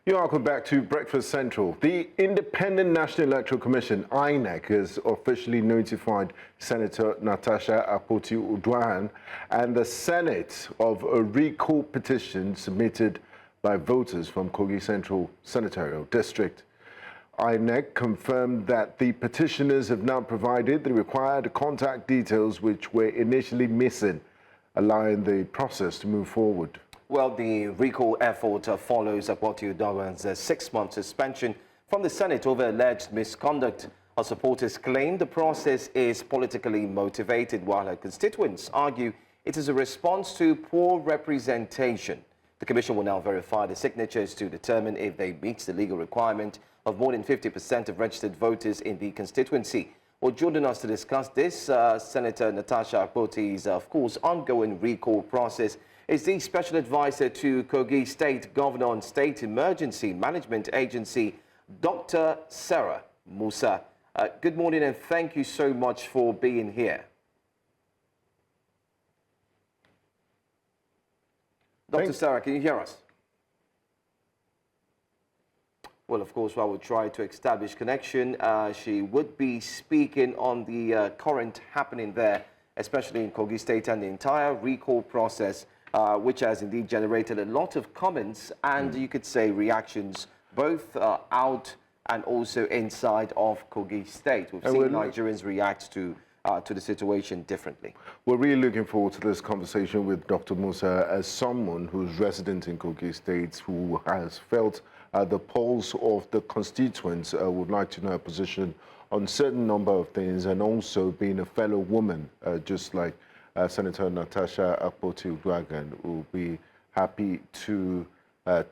You're welcome back to Breakfast Central. The Independent National Electoral Commission, INEC, has officially notified Senator Natasha Akpoti-Uduaghan and the Senate of a recall petition submitted by voters from Kogi Central Senatorial District. INEC confirmed that the petitioners have now provided the required contact details which were initially missing, allowing the process to move forward. Well, the recall effort follows Akpoti-Uduaghan's 6-month suspension from the Senate over alleged misconduct. Her supporters claim the process is politically motivated, while her constituents argue it is a response to poor representation. The Commission will now verify the signatures to determine if they meet the legal requirement of more than 50% of registered voters in the constituency. Well, joining us to discuss this, Senator Natasha Akpoti's, of course, ongoing recall process is the Special Advisor to Kogi State Governor on State Emergency Management Agency, Dr. Sarah Musa. Good morning and thank you so much for being here. Dr. Sarah, can you hear us? Well, of course, I will try to establish connection. She would be speaking on the current happening there, especially in Kogi State and the entire recall process, which has indeed generated a lot of comments and you could say reactions, both out and also inside of Kogi State. We've seen Nigerians react to the situation differently. We're really looking forward to this conversation with Dr. Musa as someone who's resident in Kogi State, who has felt the pulse of the constituents, would like to know her position on certain number of things, and also being a fellow woman, just like Senator Natasha Akpoti-Uduaghan, will be happy to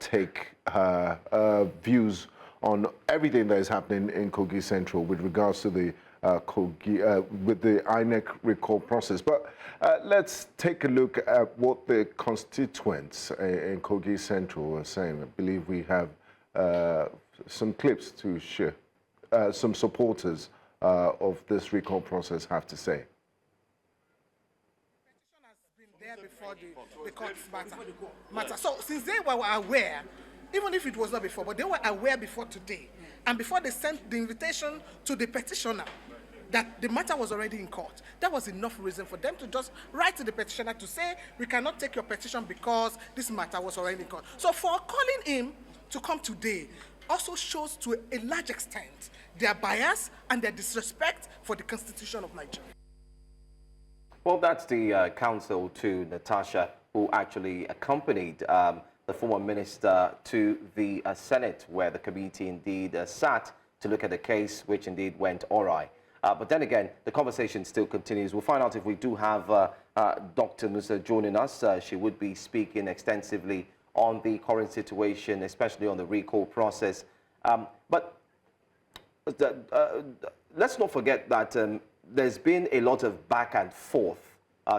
take her views on everything that is happening in Kogi Central with regards to the with the INEC recall process. But let's take a look at what the constituents in Kogi Central are saying. I believe we have some clips to share. Some supporters of this recall process have to say. Before the courts matter. So since they were aware, even if it was not before, but they were aware before today, and before they sent the invitation to the petitioner that the matter was already in court, that was enough reason for them to just write to the petitioner to say, we cannot take your petition because this matter was already in court. So for calling him to come today also shows to a large extent their bias and their disrespect for the Constitution of Nigeria. Well, that's the counsel to Natasha, who actually accompanied the former minister to the Senate, where the committee indeed sat to look at the case, which indeed went all right. But then again, the conversation still continues. We'll find out if we do have Dr. Musa joining us. She would be speaking extensively on the current situation, especially on the recall process. But let's not forget that there's been a lot of back and forth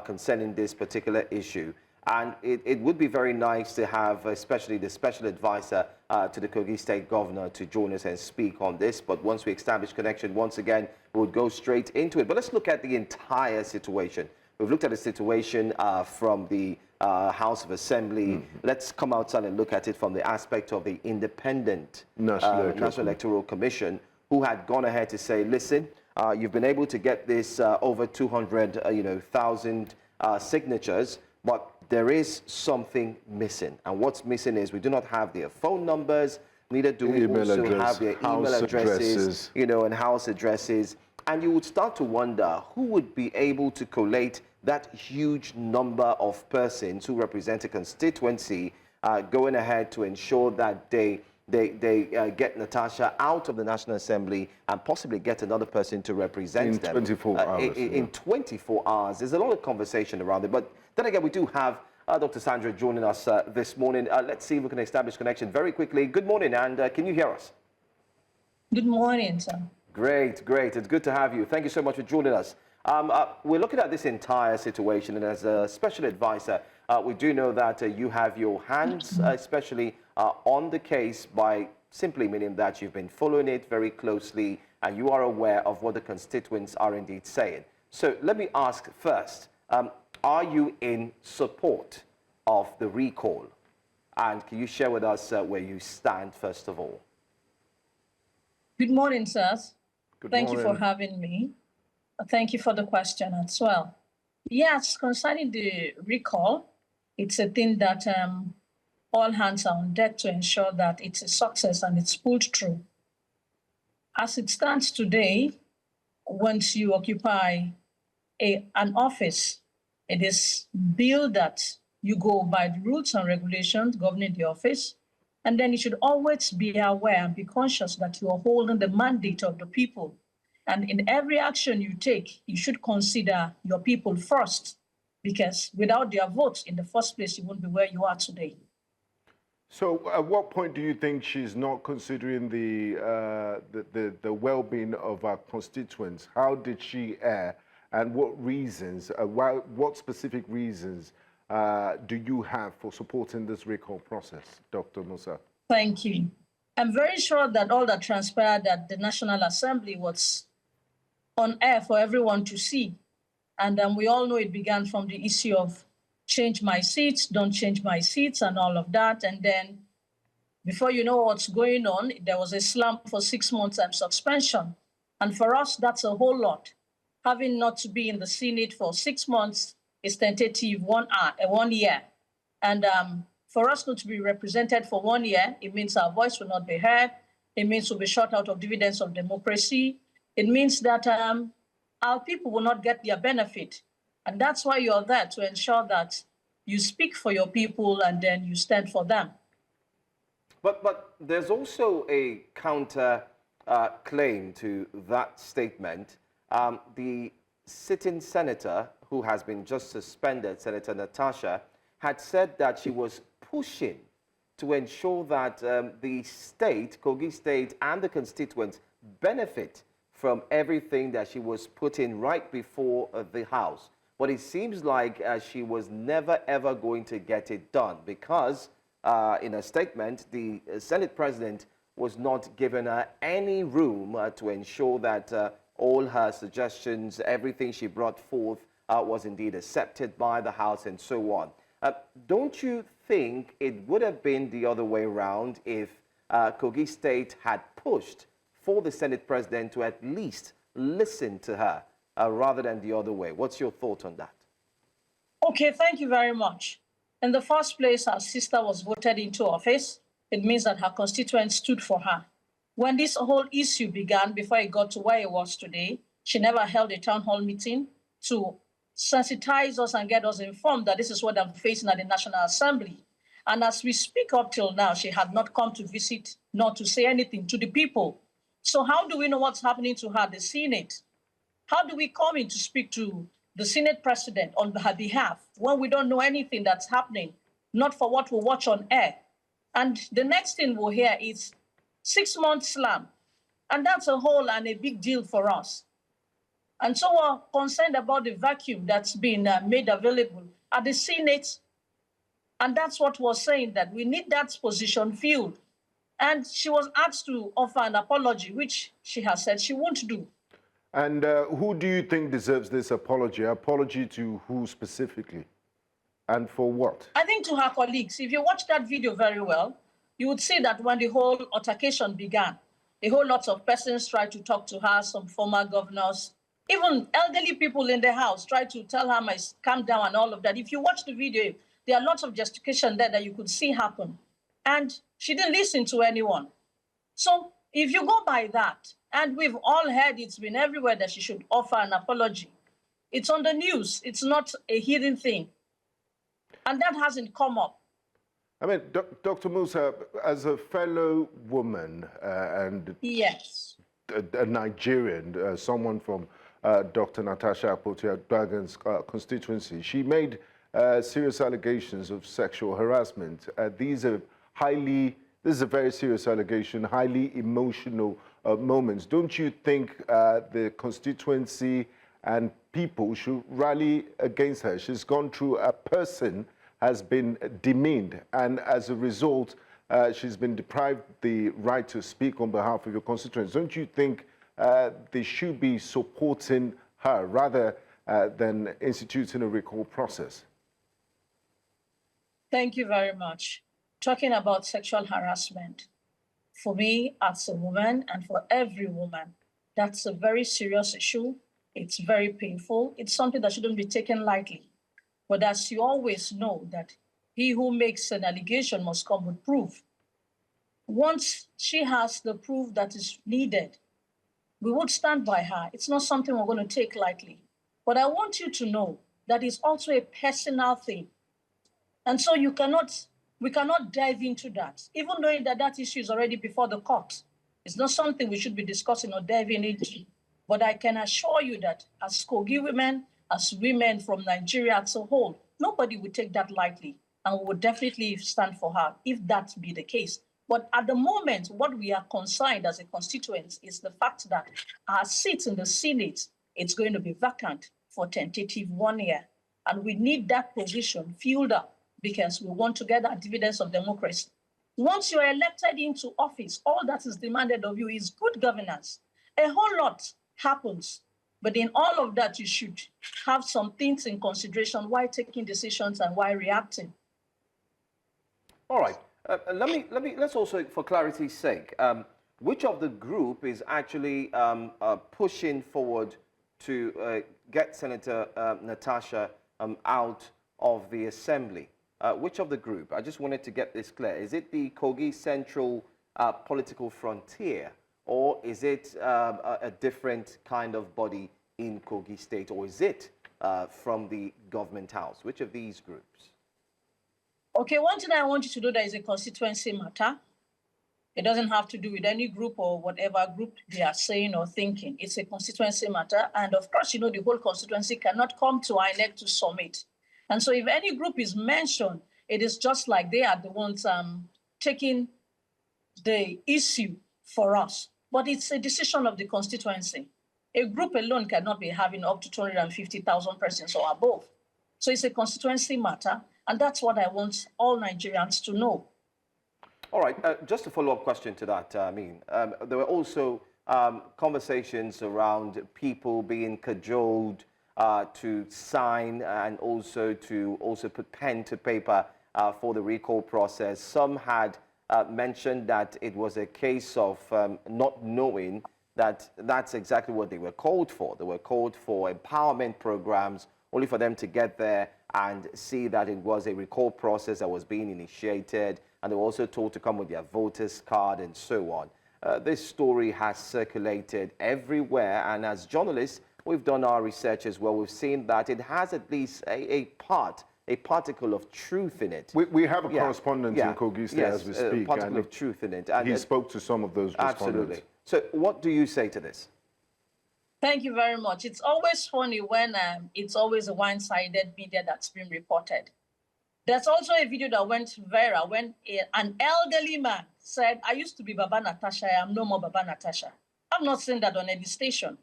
concerning this particular issue. And it would be very nice to have, especially the Special Advisor to the Kogi State Governor, to join us and speak on this. But once we establish connection, once again, we'll go straight into it. But let's look at the entire situation. We've looked at the situation from the House of Assembly. Let's come outside and look at it from the aspect of the Independent National Electoral Commission, who had gone ahead to say, listen, you've been able to get this over 200,000 signatures, but there is something missing. And what's missing is we do not have their phone numbers, neither do we also have their email addresses, and house addresses. And you would start to wonder who would be able to collate that huge number of persons who represent a constituency, going ahead to ensure that they get Natasha out of the National Assembly and possibly get another person to represent them. 24 hours. In 24 hours. There's a lot of conversation around it. But then again, we do have Dr. Sandra joining us this morning. Let's see if we can establish connection very quickly. Good morning, and can you hear us? Good morning, sir. Great, great. It's good to have you. Thank you so much for joining us. We're looking at this entire situation, and as a special advisor, we do know that you have your hands, especially on the case, by simply meaning that you've been following it very closely and you are aware of what the constituents are indeed saying. So let me ask first, are you in support of the recall? And can you share with us where you stand, first of all? Good morning, sirs. Thank you for morning. having me. Thank you for the question as well. Yes, concerning the recall, it's a thing that all hands are on deck to ensure that it's a success and it's pulled through. As it stands today, once you occupy an office, it is billed that you go by the rules and regulations governing the office, and then you should always be aware and be conscious that you are holding the mandate of the people. And in every action you take, you should consider your people first, because without their votes in the first place, you won't be where you are today. So at what point do you think she's not considering the well-being of our constituents? How did she err? And what reasons, what specific reasons do you have for supporting this recall process, Dr. Musa? Thank you. I'm very sure that all that transpired at the National Assembly was on air for everyone to see. And we all know it began from the issue of change my seats, don't change my seats, and all of that. And then before you know what's going on, there was a slump for 6 months and suspension. And for us, that's a whole lot. Having not to be in the Senate for 6 months is tentative 1 year. And for us not to be represented for 1 year, it means our voice will not be heard. It means we'll be shut out of dividends of democracy. It means that our people will not get their benefit. And that's why you're there, to ensure that you speak for your people and then you stand for them. But there's also a counter claim to that statement. The sitting senator, who has been just suspended, Senator Natasha, had said that she was pushing to ensure that the state, Kogi State, and the constituents benefit from everything that she was putting right before the House. But it seems like she was never, ever going to get it done because in a statement, the Senate President was not giving her any room to ensure that all her suggestions, everything she brought forth was indeed accepted by the House and so on. Don't you think it would have been the other way around if Kogi State had pushed for the Senate President to at least listen to her rather than the other way? What's your thought on that? Okay, thank you very much. In the first place, our sister was voted into office. It means that her constituents stood for her. When this whole issue began, before it got to where it was today, she never held a town hall meeting to sensitize us and get us informed that this is what I'm facing at the National Assembly. And as we speak up till now, she had not come to visit, nor to say anything to the people. So how do we know what's happening to her, the Senate? How do we come in to speak to the Senate President on her behalf when we don't know anything that's happening, not for what we watch on air? And the next thing we'll hear is 6 months slam. And that's a whole and a big deal for us. And so we're concerned about the vacuum that's been made available at the Senate. And that's what we're saying, that we need that position filled. And she was asked to offer an apology, which she has said she won't do. And who do you think deserves this apology? Apology to who specifically? And for what? I think to her colleagues. If you watch that video very well, you would see that when the whole altercation began, a whole lot of persons tried to talk to her, some former governors, even elderly people in the House tried to tell her, calm down and all of that. If you watch the video, there are lots of justification there that you could see happen. And she didn't listen to anyone. So if you go by that, and we've all heard it's been everywhere that she should offer an apology. It's on the news. It's not a hidden thing. And that hasn't come up. I mean, Dr. Musa, as a fellow woman and yes, a Nigerian, someone from Dr. Natasha Akpoti-Uduaghan's constituency, she made serious allegations of sexual harassment. This is a very serious allegation, highly emotional moments. Don't you think the constituency and people should rally against her? She's gone through, a person has been demeaned, and as a result, she's been deprived the right to speak on behalf of your constituents. Don't you think they should be supporting her rather than instituting a recall process? Thank you very much. talking about sexual harassment, for me as a woman and for every woman, that's a very serious issue. It's very painful. It's something that shouldn't be taken lightly. But as you always know, that he who makes an allegation must come with proof. Once she has the proof that is needed, we would stand by her. It's not something we're going to take lightly. But I want you to know that it's also a personal thing. And so we cannot dive into that, even though that issue is already before the court. It's not something we should be discussing or diving into. But I can assure you that as Kogi women, as women from Nigeria as a whole, nobody would take that lightly. And we would definitely stand for her if that be the case. But at the moment, what we are concerned as a constituent is the fact that our seats in the Senate, it's going to be vacant for tentative 1 year. And we need that position filled up because we want to get the dividends of democracy. Once you're elected into office, all that is demanded of you is good governance. A whole lot happens. But in all of that, you should have some things in consideration while taking decisions and while reacting. All right. Let's also, for clarity's sake, which of the group is actually pushing forward to get Senator Natasha out of the assembly? Which of the group? I just wanted to get this clear. Is it the Kogi Central Political Frontier, or is it a different kind of body in Kogi State, or is it from the government house? Which of these groups? Okay, one thing I want you to know, that is a constituency matter. It doesn't have to do with any group or whatever group they are saying or thinking. It's a constituency matter. And of course, you know, the whole constituency cannot come to INEC to submit. And so if any group is mentioned, it is just like they are the ones taking the issue for us. But it's a decision of the constituency. A group alone cannot be having up to 250,000 persons or above. So it's a constituency matter. And that's what I want all Nigerians to know. All right, just a follow-up question to that, there were also conversations around people being cajoled to sign and also to put pen to paper for the recall process. Some had mentioned that it was a case of not knowing that that's exactly what they were called for. They were called for empowerment programs, only for them to get there and see that it was a recall process that was being initiated, and they were also told to come with their voter's card and so on. This story has circulated everywhere, and as journalists, we've done our research as well. We've seen that it has at least a particle of truth in it. We have a correspondent in Kogi State as we speak. A particle of truth in it. And he spoke to some of those respondents. Absolutely. So what do you say to this? Thank you very much. It's always funny when it's always a one-sided media that's been reported. There's also a video that went viral when an elderly man said, I used to be Baba Natasha, I am no more Baba Natasha. I've not seen that on any station.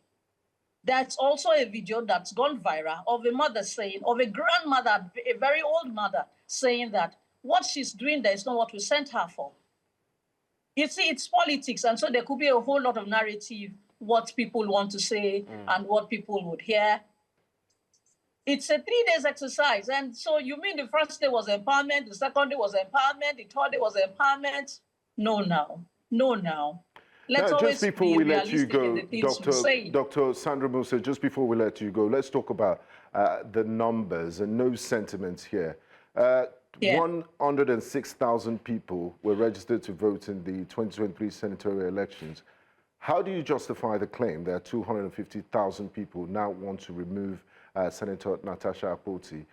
That's also a video that's gone viral of a mother saying, of a grandmother, a very old mother, saying that what she's doing there is not what we sent her for. You see, it's politics, and so there could be a whole lot of narrative, what people want to say and what people would hear. It's a 3 days exercise. And so you mean the first day was empowerment, the second day was empowerment, the third day was empowerment? No, now. Let's just before we let you go, Dr. Dr. Sandra Musa, just before we let you go, let's talk about the numbers and no sentiments here. 106,000 people were registered to vote in the 2023 senatorial elections. How do you justify the claim that 250,000 people now want to remove Senator Natasha Akpoti?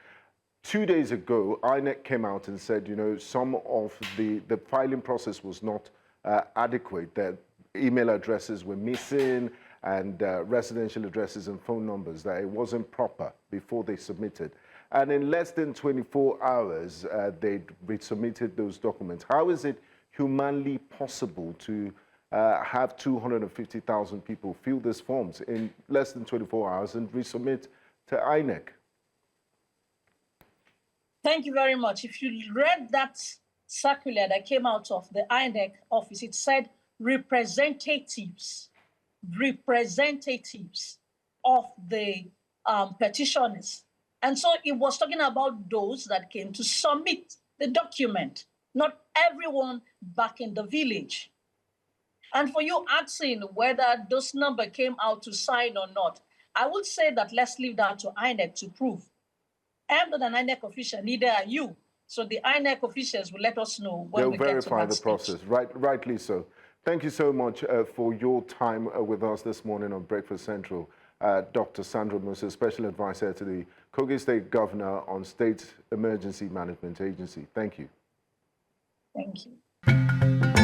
2 days ago, INEC came out and said, you know, some of the filing process was not adequate, that email addresses were missing and residential addresses and phone numbers, that it wasn't proper before they submitted. And in less than 24 hours, they resubmitted those documents. How is it humanly possible to have 250,000 people fill these forms in less than 24 hours and resubmit to INEC? Thank you very much. If you read that circular that came out of the INEC office, it said representatives of the petitioners. And so it was talking about those that came to submit the document, not everyone back in the village. And for you asking whether those numbers came out to sign or not, I would say that let's leave that to INEC to prove. I'm not an INEC official, neither are you. So the INEC officials will let us know when we get to that stage. They'll verify the process, rightly so. Thank you so much for your time with us this morning on Breakfast Central. Dr. Sandra Musa, Special Advisor to the Kogi State Governor on State Emergency Management Agency. Thank you. Thank you.